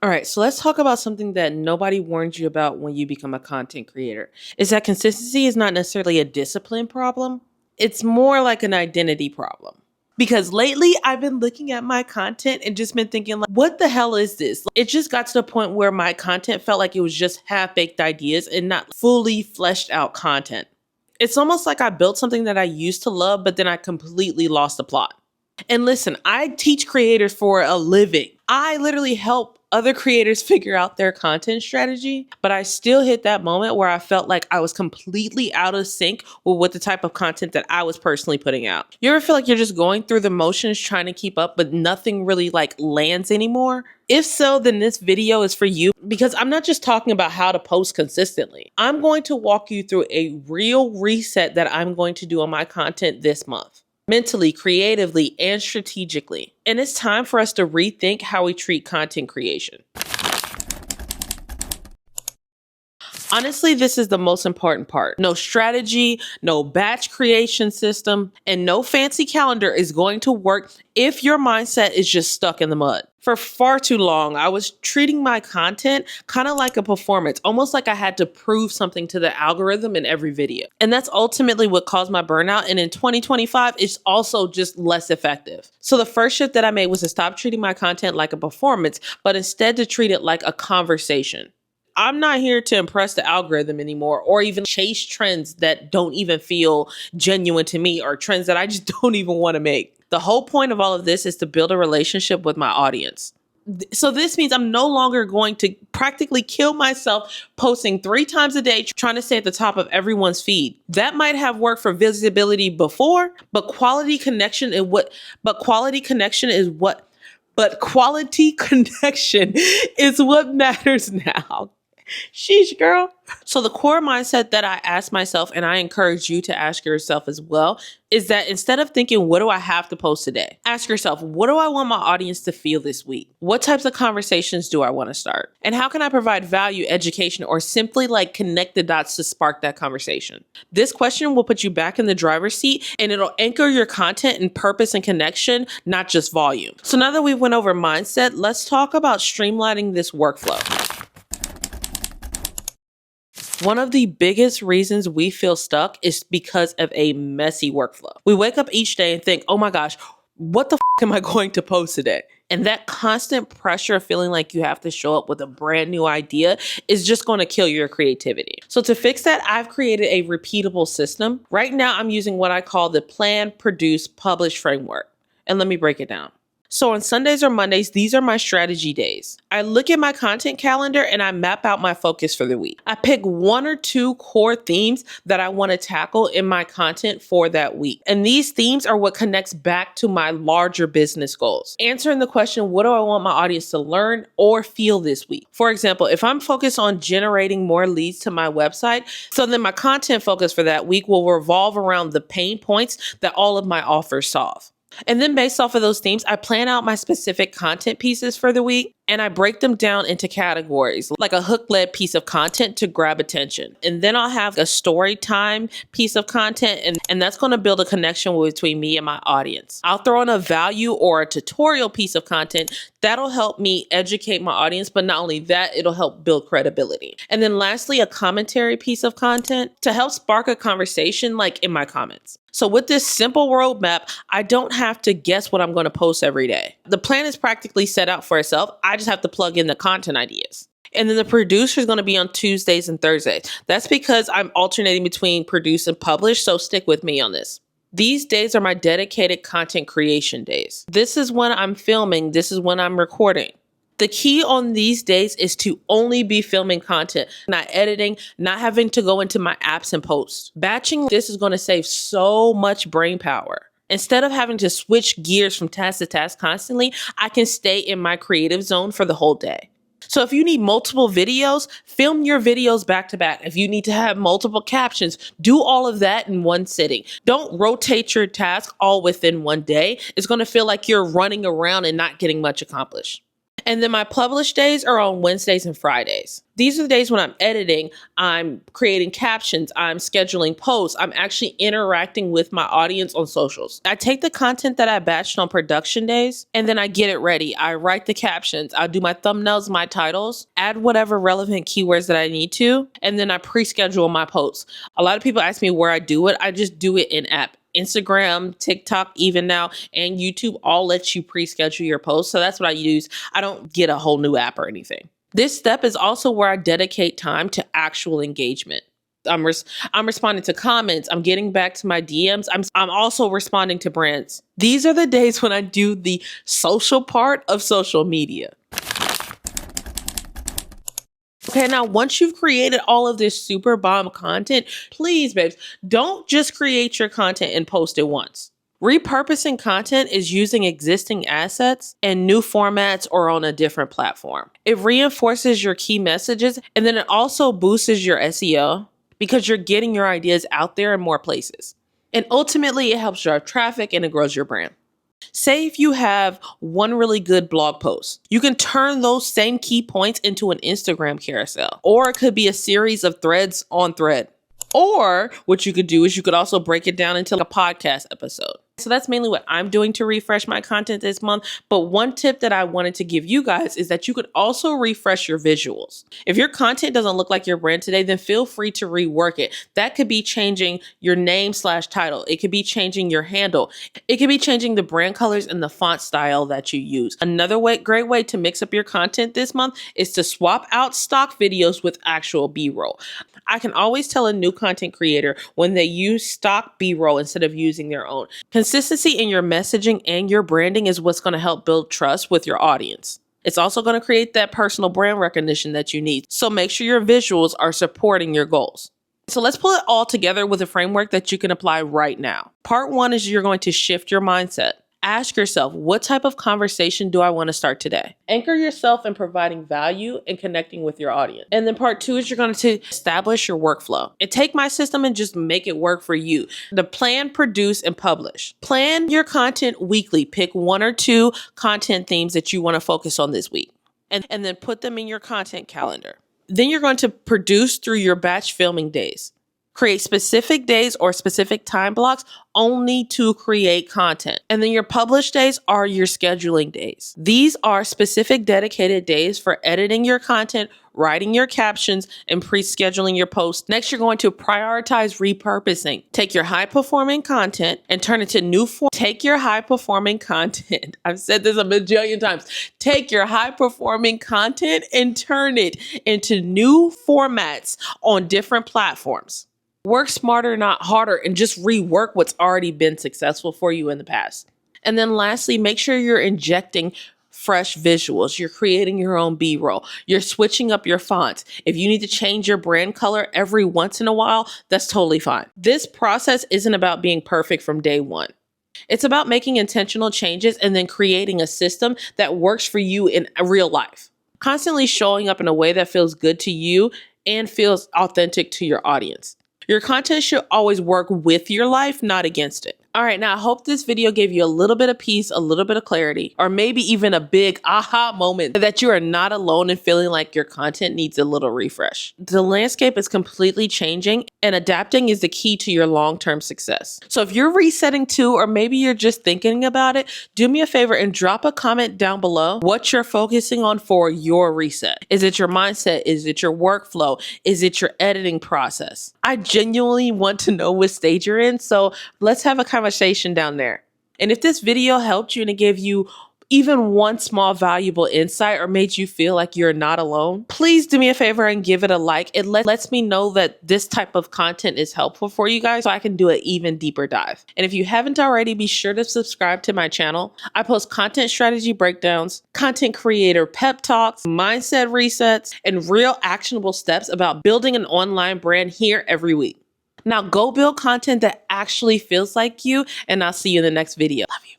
All right, so let's talk about something that nobody warns you about when you become a content creator. Is that consistency is not necessarily a discipline problem. It's more like an identity problem. Because lately I've been looking at my content and just been thinking like, what the hell is this? It just got to the point where my content felt like it was just half-baked ideas and not fully fleshed out content. It's almost like I built something that I used to love, but then I completely lost the plot. And listen, I teach creators for a living. I literally help other creators figure out their content strategy, but I still hit that moment where I felt like I was completely out of sync with the type of content that I was personally putting out. You ever feel like you're just going through the motions trying to keep up, but nothing really like lands anymore? If so, then this video is for you because I'm not just talking about how to post consistently. I'm going to walk you through a real reset that I'm going to do on my content this month. Mentally, creatively, and strategically. And it's time for us to rethink how we treat content creation. Honestly, this is the most important part. No strategy, no batch creation system, and no fancy calendar is going to work if your mindset is just stuck in the mud. For far too long, I was treating my content kind of like a performance, almost like I had to prove something to the algorithm in every video. And that's ultimately what caused my burnout. And in 2025, it's also just less effective. So the first shift that I made was to stop treating my content like a performance, but instead to treat it like a conversation. I'm not here to impress the algorithm anymore or even chase trends that don't even feel genuine to me or trends that I just don't even want to make. The whole point of all of this is to build a relationship with my audience. So this means I'm no longer going to practically kill myself posting 3 times a day, trying to stay at the top of everyone's feed. That might have worked for visibility before, but quality connection is what matters now. Sheesh, girl. So the core mindset that I ask myself, and I encourage you to ask yourself as well, is that instead of thinking, what do I have to post today? Ask yourself, what do I want my audience to feel this week? What types of conversations do I want to start? And how can I provide value, education, or simply like connect the dots to spark that conversation? This question will put you back in the driver's seat and it'll anchor your content in purpose and connection, not just volume. So now that we went over mindset, let's talk about streamlining this workflow. One of the biggest reasons we feel stuck is because of a messy workflow. We wake up each day and think, oh my gosh, what the am I going to post today? And that constant pressure of feeling like you have to show up with a brand new idea is just going to kill your creativity. So to fix that, I've created a repeatable system. Right now, I'm using what I call the plan, produce, publish framework. And let me break it down. So on Sundays or Mondays, these are my strategy days. I look at my content calendar and I map out my focus for the week. I pick 1 or 2 core themes that I want to tackle in my content for that week. And these themes are what connects back to my larger business goals. Answering the question, what do I want my audience to learn or feel this week? For example, if I'm focused on generating more leads to my website, so then my content focus for that week will revolve around the pain points that all of my offers solve. And then based off of those themes, I plan out my specific content pieces for the week and I break them down into categories, like a hook-led piece of content to grab attention. And then I'll have a story time piece of content and that's going to build a connection between me and my audience. I'll throw in a value or a tutorial piece of content that'll help me educate my audience, but not only that, it'll help build credibility. And then lastly, a commentary piece of content to help spark a conversation like in my comments. So with this simple roadmap, I don't have to guess what I'm going to post every day. The plan is practically set out for itself. I just have to plug in the content ideas. And then the producer is going to be on Tuesdays and Thursdays. That's because I'm alternating between produce and publish, so stick with me on this. These days are my dedicated content creation days. This is when I'm filming. This is when I'm recording. The key on these days is to only be filming content, not editing, not having to go into my apps and post. Batching this is going to save so much brain power. Instead of having to switch gears from task to task constantly, I can stay in my creative zone for the whole day. So if you need multiple videos, film your videos back to back. If you need to have multiple captions, do all of that in one sitting. Don't rotate your task all within one day. It's going to feel like you're running around and not getting much accomplished. And then my published days are on Wednesdays and Fridays. These are the days when I'm editing, I'm creating captions, I'm scheduling posts, I'm actually interacting with my audience on socials. I take the content that I batched on production days and then I get it ready. I write the captions, I do my thumbnails, my titles, add whatever relevant keywords that I need to, and then I pre-schedule my posts. A lot of people ask me where I do it. I just do it in app. Instagram, TikTok, even now, and YouTube all let you pre-schedule your posts. So that's what I use. I don't get a whole new app or anything. This step is also where I dedicate time to actual engagement. I'm responding to comments. I'm getting back to my DMs. I'm also responding to brands. These are the days when I do the social part of social media. Okay, now once you've created all of this super bomb content, please, babes, don't just create your content and post it once. Repurposing content is using existing assets in new formats or on a different platform. It reinforces your key messages and then it also boosts your SEO because you're getting your ideas out there in more places. And ultimately, it helps drive traffic and it grows your brand. Say if you have one really good blog post, you can turn those same key points into an Instagram carousel, or it could be a series of threads on thread. Or what you could do is you could also break it down into a podcast episode. So that's mainly what I'm doing to refresh my content this month. But one tip that I wanted to give you guys is that you could also refresh your visuals. If your content doesn't look like your brand today, then feel free to rework it. That could be changing your name/title. It could be changing your handle. It could be changing the brand colors and the font style that you use. Another great way to mix up your content this month is to swap out stock videos with actual B-roll. I can always tell a new content creator when they use stock B-roll instead of using their own. Consistency in your messaging and your branding is what's going to help build trust with your audience. It's also going to create that personal brand recognition that you need. So make sure your visuals are supporting your goals. So let's pull it all together with a framework that you can apply right now. Part 1 is you're going to shift your mindset. Ask yourself, what type of conversation do I want to start today? Anchor yourself in providing value and connecting with your audience. And then part 2 is you're going to establish your workflow. And take my system and just make it work for you. The plan, produce, and publish. Plan your content weekly. Pick 1 or 2 content themes that you want to focus on this week. And then put them in your content calendar. Then you're going to produce through your batch filming days. Create specific days or specific time blocks only to create content. And then your published days are your scheduling days. These are specific dedicated days for editing your content, writing your captions, and pre-scheduling your posts. Next, you're going to prioritize repurposing. Take your high-performing content and turn it to new form. Take your high-performing content. I've said this a bajillion times. Take your high-performing content and turn it into new formats on different platforms. Work smarter, not harder, and just rework what's already been successful for you in the past. And then lastly, make sure you're injecting fresh visuals. You're creating your own B-roll. You're switching up your fonts. If you need to change your brand color every once in a while, that's totally fine. This process isn't about being perfect from day one. It's about making intentional changes and then creating a system that works for you in real life. Constantly showing up in a way that feels good to you and feels authentic to your audience. Your content should always work with your life, not against it. All right, now I hope this video gave you a little bit of peace, a little bit of clarity, or maybe even a big aha moment that you are not alone in feeling like your content needs a little refresh. The landscape is completely changing and adapting is the key to your long-term success. So if you're resetting too, or maybe you're just thinking about it, do me a favor and drop a comment down below what you're focusing on for your reset. Is it your mindset? Is it your workflow? Is it your editing process? I genuinely want to know what stage you're in, so let's have a conversation down there. And if this video helped you and it gave you even one small valuable insight or made you feel like you're not alone, please do me a favor and give it a like. It lets me know that this type of content is helpful for you guys so I can do an even deeper dive. And if you haven't already, be sure to subscribe to my channel. I post content strategy breakdowns, content creator pep talks, mindset resets, and real actionable steps about building an online brand here every week. Now go build content that actually feels like you, and I'll see you in the next video. Love you.